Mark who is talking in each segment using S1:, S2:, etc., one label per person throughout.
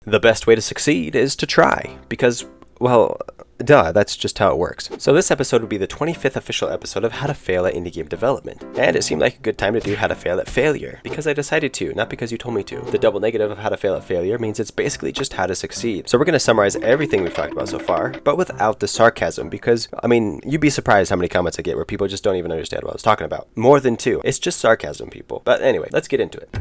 S1: The best way to succeed is to try, because, well, duh, that's just how it works. So this episode would be the 25th official episode of How to Fail at Indie Game Development. And it seemed like a good time to do How to Fail at Failure, because I decided to, not because you told me to. The double negative of How to Fail at Failure means it's basically just how to succeed. So we're going to summarize everything we've talked about so far, but without the sarcasm, because, you'd be surprised how many comments I get where people just don't even understand what I was talking about. More than two. It's just sarcasm, people. But anyway, let's get into it.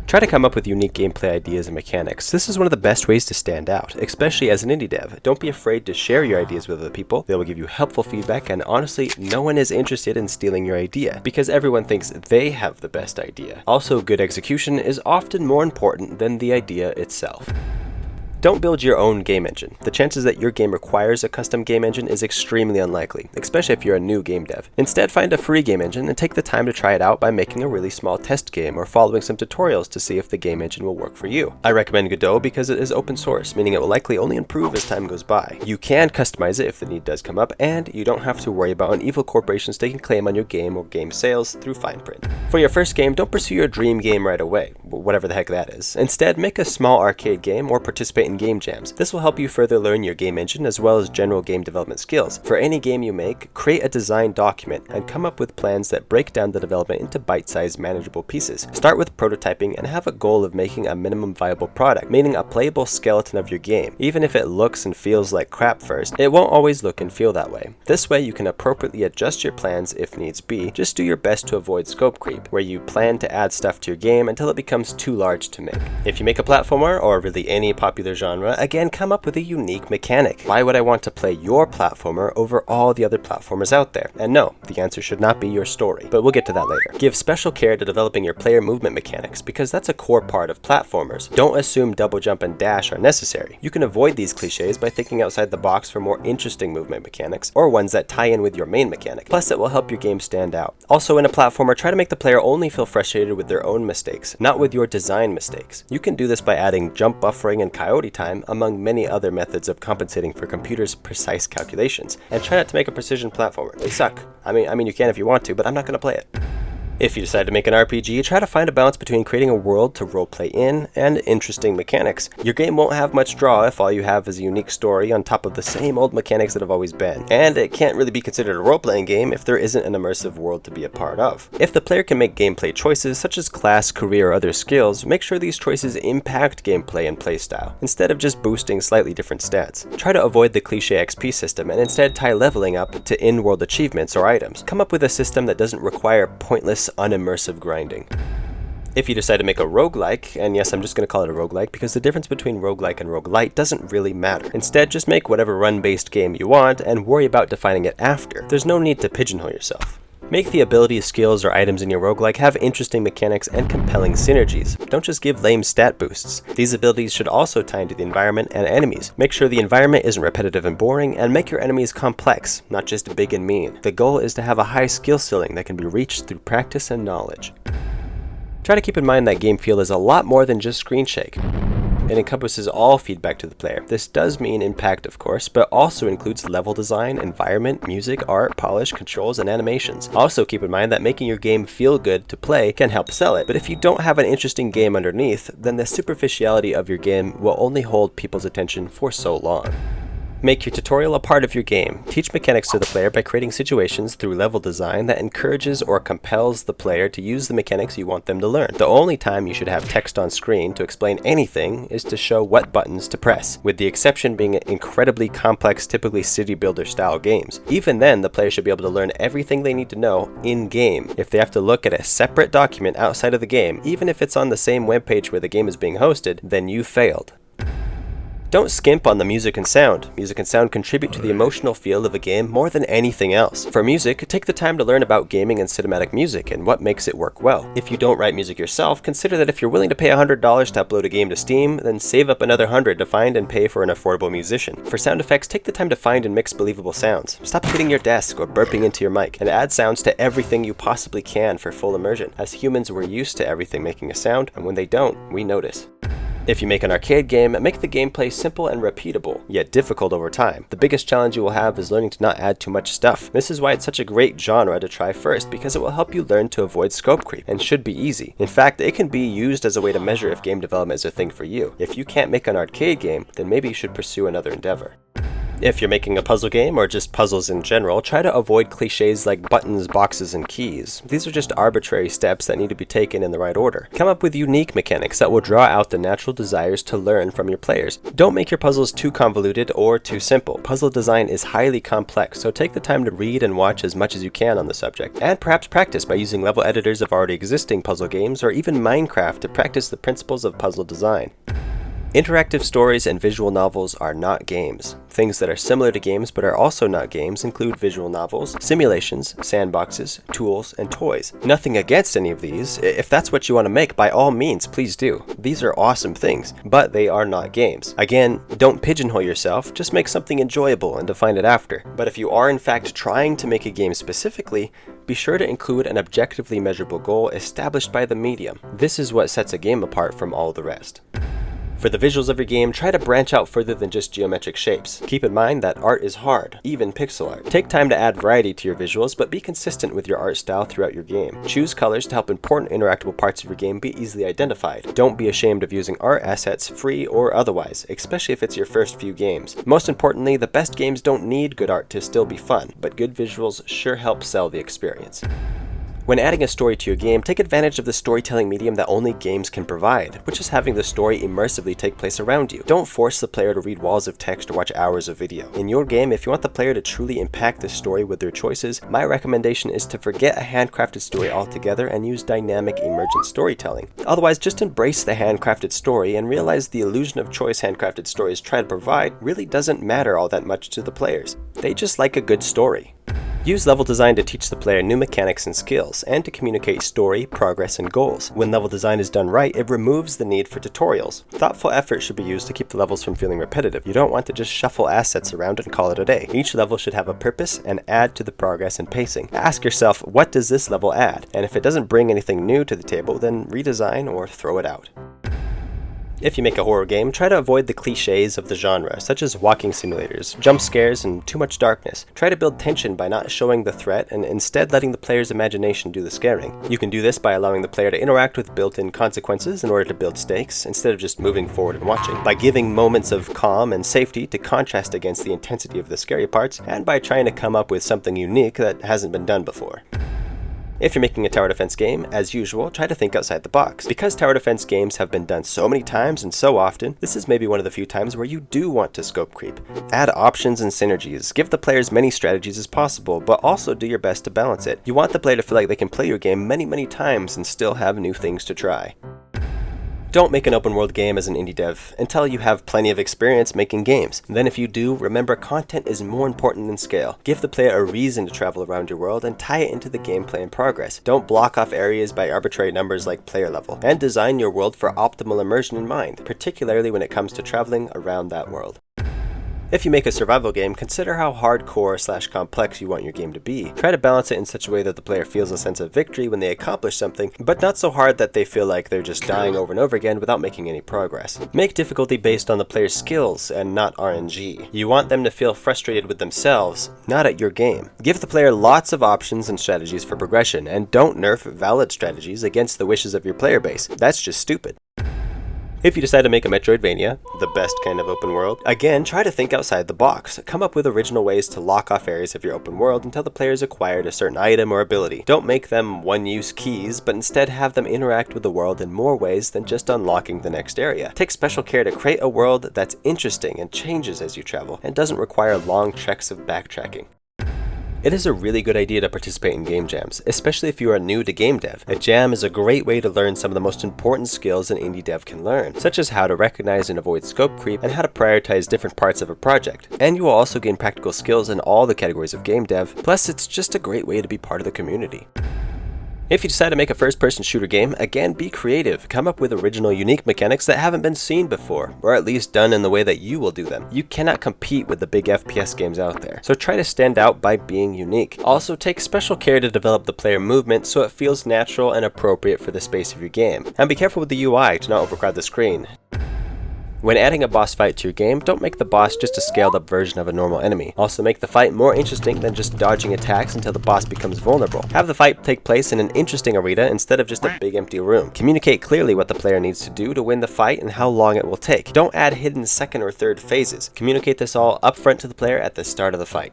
S1: Try to come up with unique gameplay ideas and mechanics. This is one of the best ways to stand out, especially as an indie dev. Don't be afraid to share your ideas with other people. They will give you helpful feedback, and honestly, no one is interested in stealing your idea, because everyone thinks they have the best idea. Also, good execution is often more important than the idea itself. Don't build your own game engine. The chances that your game requires a custom game engine is extremely unlikely, especially if you're a new game dev. Instead, find a free game engine and take the time to try it out by making a really small test game or following some tutorials to see if the game engine will work for you. I recommend Godot because it is open source, meaning it will likely only improve as time goes by. You can customize it if the need does come up, and you don't have to worry about an evil corporation taking claim on your game or game sales through fine print. For your first game, don't pursue your dream game right away, whatever the heck that is. Instead, make a small arcade game or participate in game jams. This will help you further learn your game engine as well as general game development skills. For any game you make, create a design document and come up with plans that break down the development into bite-sized manageable pieces. Start with prototyping and have a goal of making a minimum viable product, meaning a playable skeleton of your game. Even if it looks and feels like crap first, it won't always look and feel that way. This way you can appropriately adjust your plans if needs be. Just do your best to avoid scope creep, where you plan to add stuff to your game until it becomes too large to make. If you make a platformer, or really any popular genre, again, come up with a unique mechanic. Why would I want to play your platformer over all the other platformers out there? And no, the answer should not be your story, but we'll get to that later. Give special care to developing your player movement mechanics, because that's a core part of platformers. Don't assume double jump and dash are necessary. You can avoid these cliches by thinking outside the box for more interesting movement mechanics, or ones that tie in with your main mechanic. Plus, it will help your game stand out. Also, in a platformer, try to make the player only feel frustrated with their own mistakes, not with your design mistakes. You can do this by adding jump buffering and coyote time, among many other methods of compensating for computers' precise calculations. And try not to make a precision platformer. They suck. I mean you can if you want to, but I'm not going to play it. If you decide to make an RPG, try to find a balance between creating a world to roleplay in and interesting mechanics. Your game won't have much draw if all you have is a unique story on top of the same old mechanics that have always been. And it can't really be considered a role-playing game if there isn't an immersive world to be a part of. If the player can make gameplay choices such as class, career, or other skills, make sure these choices impact gameplay and playstyle, instead of just boosting slightly different stats. Try to avoid the cliche XP system and instead tie leveling up to in-world achievements or items. Come up with a system that doesn't require pointless, unimmersive grinding. If you decide to make a roguelike, and yes, I'm just going to call it a roguelike because the difference between roguelike and roguelite doesn't really matter. Instead, just make whatever run-based game you want and worry about defining it after. There's no need to pigeonhole yourself. Make the abilities, skills, or items in your roguelike have interesting mechanics and compelling synergies. Don't just give lame stat boosts. These abilities should also tie into the environment and enemies. Make sure the environment isn't repetitive and boring, and make your enemies complex, not just big and mean. The goal is to have a high skill ceiling that can be reached through practice and knowledge. Try to keep in mind that game feel is a lot more than just screen shake. It encompasses all feedback to the player. This does mean impact, of course, but also includes level design, environment, music, art, polish, controls, and animations. Also keep in mind that making your game feel good to play can help sell it, but if you don't have an interesting game underneath, then the superficiality of your game will only hold people's attention for so long. Make your tutorial a part of your game. Teach mechanics to the player by creating situations through level design that encourages or compels the player to use the mechanics you want them to learn. The only time you should have text on screen to explain anything is to show what buttons to press, with the exception being incredibly complex, typically city builder style games. Even then, the player should be able to learn everything they need to know in-game. If they have to look at a separate document outside of the game, even if it's on the same webpage where the game is being hosted, then you failed. Don't skimp on the music and sound. Music and sound contribute to the emotional feel of a game more than anything else. For music, take the time to learn about gaming and cinematic music and what makes it work well. If you don't write music yourself, consider that if you're willing to pay $100 to upload a game to Steam, then save up another $100 to find and pay for an affordable musician. For sound effects, take the time to find and mix believable sounds. Stop hitting your desk or burping into your mic, and add sounds to everything you possibly can for full immersion. As humans, we're used to everything making a sound, and when they don't, we notice. If you make an arcade game, make the gameplay simple and repeatable, yet difficult over time. The biggest challenge you will have is learning to not add too much stuff. This is why it's such a great genre to try first, because it will help you learn to avoid scope creep, and should be easy. In fact, it can be used as a way to measure if game development is a thing for you. If you can't make an arcade game, then maybe you should pursue another endeavor. If you're making a puzzle game, or just puzzles in general, try to avoid cliches like buttons, boxes, and keys. These are just arbitrary steps that need to be taken in the right order. Come up with unique mechanics that will draw out the natural desires to learn from your players. Don't make your puzzles too convoluted or too simple. Puzzle design is highly complex, so take the time to read and watch as much as you can on the subject. And perhaps practice by using level editors of already existing puzzle games, or even Minecraft to practice the principles of puzzle design. Interactive stories and visual novels are not games. Things that are similar to games but are also not games include visual novels, simulations, sandboxes, tools, and toys. Nothing against any of these. If that's what you want to make, by all means, please do. These are awesome things, but they are not games. Again, don't pigeonhole yourself, just make something enjoyable and define it after. But if you are in fact trying to make a game specifically, be sure to include an objectively measurable goal established by the medium. This is what sets a game apart from all the rest. For the visuals of your game, try to branch out further than just geometric shapes. Keep in mind that art is hard, even pixel art. Take time to add variety to your visuals, but be consistent with your art style throughout your game. Choose colors to help important interactable parts of your game be easily identified. Don't be ashamed of using art assets, free or otherwise, especially if it's your first few games. Most importantly, the best games don't need good art to still be fun, but good visuals sure help sell the experience. When adding a story to your game, take advantage of the storytelling medium that only games can provide, which is having the story immersively take place around you. Don't force the player to read walls of text or watch hours of video. In your game, if you want the player to truly impact the story with their choices, my recommendation is to forget a handcrafted story altogether and use dynamic emergent storytelling. Otherwise, just embrace the handcrafted story and realize the illusion of choice handcrafted stories try to provide really doesn't matter all that much to the players. They just like a good story. Use level design to teach the player new mechanics and skills, and to communicate story, progress, and goals. When level design is done right, it removes the need for tutorials. Thoughtful effort should be used to keep the levels from feeling repetitive. You don't want to just shuffle assets around and call it a day. Each level should have a purpose and add to the progress and pacing. Ask yourself, what does this level add? And if it doesn't bring anything new to the table, then redesign or throw it out. If you make a horror game, try to avoid the cliches of the genre, such as walking simulators, jump scares, and too much darkness. Try to build tension by not showing the threat and instead letting the player's imagination do the scaring. You can do this by allowing the player to interact with built-in consequences in order to build stakes, instead of just moving forward and watching, by giving moments of calm and safety to contrast against the intensity of the scary parts, and by trying to come up with something unique that hasn't been done before. If you're making a tower defense game, as usual, try to think outside the box. Because tower defense games have been done so many times and so often, this is maybe one of the few times where you do want to scope creep. Add options and synergies, give the players as many strategies as possible, but also do your best to balance it. You want the player to feel like they can play your game many times and still have new things to try. Don't make an open world game as an indie dev until you have plenty of experience making games. Then if you do, remember content is more important than scale. Give the player a reason to travel around your world and tie it into the gameplay and progress. Don't block off areas by arbitrary numbers like player level, and design your world for optimal immersion in mind, particularly when it comes to traveling around that world. If you make a survival game, consider how hardcore/complex you want your game to be. Try to balance it in such a way that the player feels a sense of victory when they accomplish something, but not so hard that they feel like they're just dying over and over again without making any progress. Make difficulty based on the player's skills and not RNG. You want them to feel frustrated with themselves, not at your game. Give the player lots of options and strategies for progression, and don't nerf valid strategies against the wishes of your player base. That's just stupid. If you decide to make a Metroidvania, the best kind of open world, again, try to think outside the box. Come up with original ways to lock off areas of your open world until the players acquired a certain item or ability. Don't make them one-use keys, but instead have them interact with the world in more ways than just unlocking the next area. Take special care to create a world that's interesting and changes as you travel, and doesn't require long treks of backtracking. It is a really good idea to participate in game jams, especially if you are new to game dev. A jam is a great way to learn some of the most important skills an indie dev can learn, such as how to recognize and avoid scope creep and how to prioritize different parts of a project. And you will also gain practical skills in all the categories of game dev, plus it's just a great way to be part of the community. If you decide to make a first-person shooter game, again, be creative. Come up with original, unique mechanics that haven't been seen before, or at least done in the way that you will do them. You cannot compete with the big FPS games out there, so try to stand out by being unique. Also, take special care to develop the player movement so it feels natural and appropriate for the space of your game. And be careful with the UI to not overcrowd the screen. When adding a boss fight to your game, don't make the boss just a scaled up version of a normal enemy. Also make the fight more interesting than just dodging attacks until the boss becomes vulnerable. Have the fight take place in an interesting arena instead of just a big empty room. Communicate clearly what the player needs to do to win the fight and how long it will take. Don't add hidden second or third phases. Communicate this all upfront to the player at the start of the fight.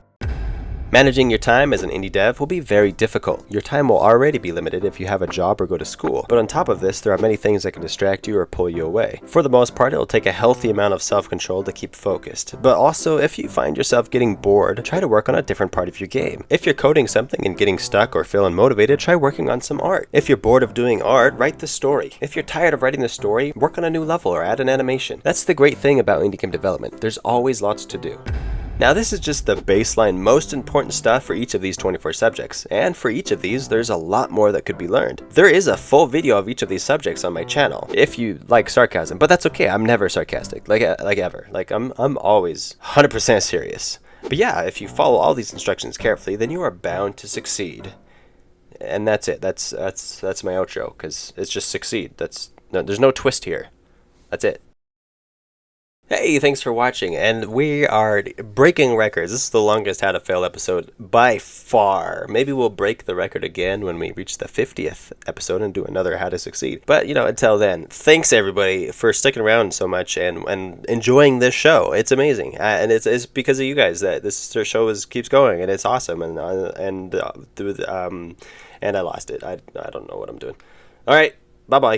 S1: Managing your time as an indie dev will be very difficult. Your time will already be limited if you have a job or go to school, but on top of this, there are many things that can distract you or pull you away. For the most part, it will take a healthy amount of self-control to keep focused, but also if you find yourself getting bored, try to work on a different part of your game. If you're coding something and getting stuck or feeling motivated, try working on some art. If you're bored of doing art, write the story. If you're tired of writing the story, work on a new level or add an animation. That's the great thing about indie game development. There's always lots to do. Now this is just the baseline most important stuff for each of these 24 subjects, and for each of these there's a lot more that could be learned. There is a full video of each of these subjects on my channel, if you like sarcasm, but that's okay, I'm never sarcastic, like ever. Like I'm always 100% serious. But yeah, if you follow all these instructions carefully, then you are bound to succeed. And that's it, that's my outro, because it's just succeed. There's no twist here. That's it. Hey, thanks for watching, and we are breaking records. This is the longest How to Fail episode by far. Maybe we'll break the record again when we reach the 50th episode and do another How to Succeed. But, until then, thanks everybody for sticking around so much and enjoying this show. It's amazing, and it's because of you guys that this show keeps going, and it's awesome, and I lost it. I don't know what I'm doing. All right, bye-bye.